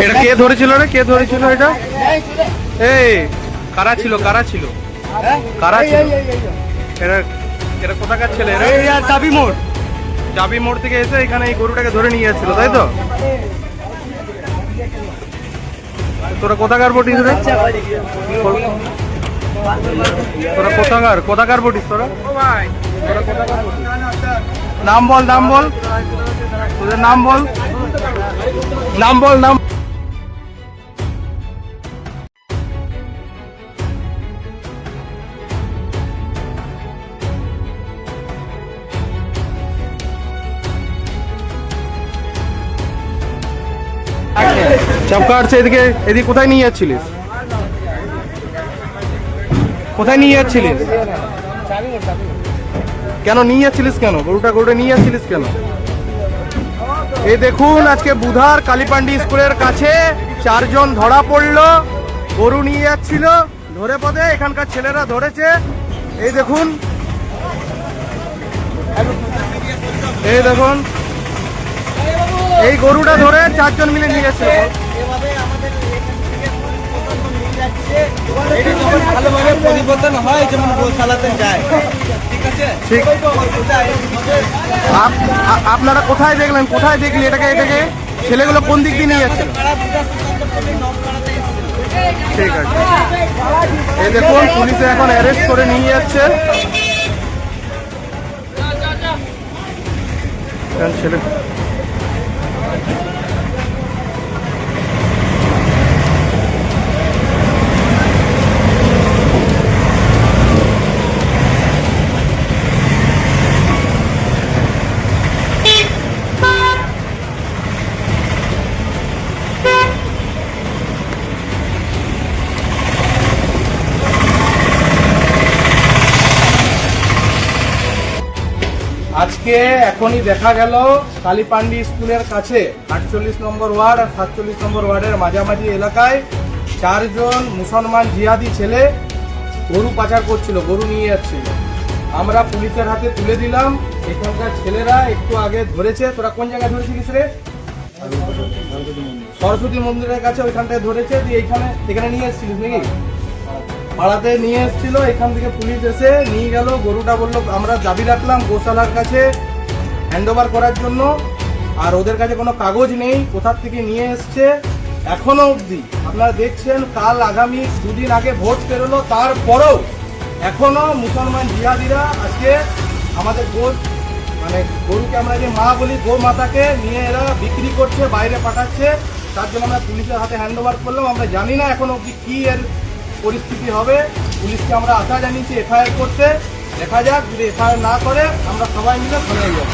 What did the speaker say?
এটা কে ধরেছিল রে? কে ধরেছিল এটা? এই কারা ছিল? কারা ছিল? কারা ছিল? এরা এরা কোথাকার ছেলে? এরা চাবি মোড় থেকে এসে এখানে এই গরুটাকে ধরে নিয়ে যাচ্ছিল, তাই তো? তোরা কোথাকার বটিস রে? তোরা কোথাকার বটিস তোরা? তোরা কোথাকার বটিস? নাম বল, নাম বল, তোদের নাম বল, নাম বল, নাম। চাপকা আসছে এদিকে। এদিকে কোথায় নিয়ে যাচ্ছিলিস? কোথায় নিয়ে যাচ্ছিলিস? কেন নিয়ে যাচ্ছিলিস? কেন গরুটা নিয়ে যাচ্ছিলিস কেন? এই দেখুন, আজকে বুধার কালীপান্ডি স্কুলের কাছে 4 জন ধরা পড়লো, গরু নিয়ে যাচ্ছিল। ধরে পদে এখানকার ছেলেরা ধরেছে। এই দেখুন, এই দেখুন, এই গরুটা ধরে 4 জন মিলে নিয়ে যাচ্ছে। ভালোভাবে পরিবর্তন হয়, যেমন গোশালাতে যায়। ঠিক আছে, ঠিক। আপনারা কোথায় দেখলেন? কোথায় দেখলি এটাকে? ছেলেগুলো কোন দিক দিয়ে নিয়ে যাচ্ছে? ঠিক আছে, এই দেখুন, পুলিশে এখন অ্যারেস্ট করে নিয়ে যাচ্ছে ছেলে। আজকে এখনই দেখা গেল কালীপান্ডি স্কুলের কাছে 48 নম্বর ওয়ার্ড আর 47 নম্বর ওয়ার্ডের মাঝামাঝি এলাকায় 4 জন মুসলমান জিহাদি ছেলে গরু পাচার করছিল, গরু নিয়ে যাচ্ছিল। আমরা পুলিশের হাতে তুলে দিলাম। এখানকার ছেলেরা একটু আগে ধরেছে। তোরা কোন জায়গায় ধরেছিলিস রে? সরস্বতী মন্দিরের কাছে, ওইখানটায় ধরেছে। তুই এখানে নিয়ে এসেছিলিস নাকি? পাড়াতে নিয়ে এসেছিল। এখান থেকে পুলিশ এসে নিয়ে গেল। গরুটা বললো আমরা দাবি রাখলাম গোশালার কাছে হ্যান্ড ওভার করার জন্য। আর ওদের কাছে কোনো কাগজ নেই, কোথার থেকে নিয়ে এসছে এখনো অবধি আপনারা দেখছেন। কাল আগামী 2 দিন আগে ভোট পেরোলো, তারপরেও এখনো মুসলমান জিহাদিরা আজকে আমাদের গরুকে আমরা যে মা বলি, গো মাতাকে নিয়ে এরা বিক্রি করছে, বাইরে পাঠাচ্ছে। তার জন্য আমরা পুলিশের হাতে হ্যান্ড ওভার করলাম। আমরা জানি না এখন অবধি কি এর পরিস্থিতি হবে। পুলিশকে আমরা আশা জানিয়েছি এফআইআর করতে। দেখা যাক, যদি এফআইআর না করে আমরা সবাই মিলে থানায় যাব।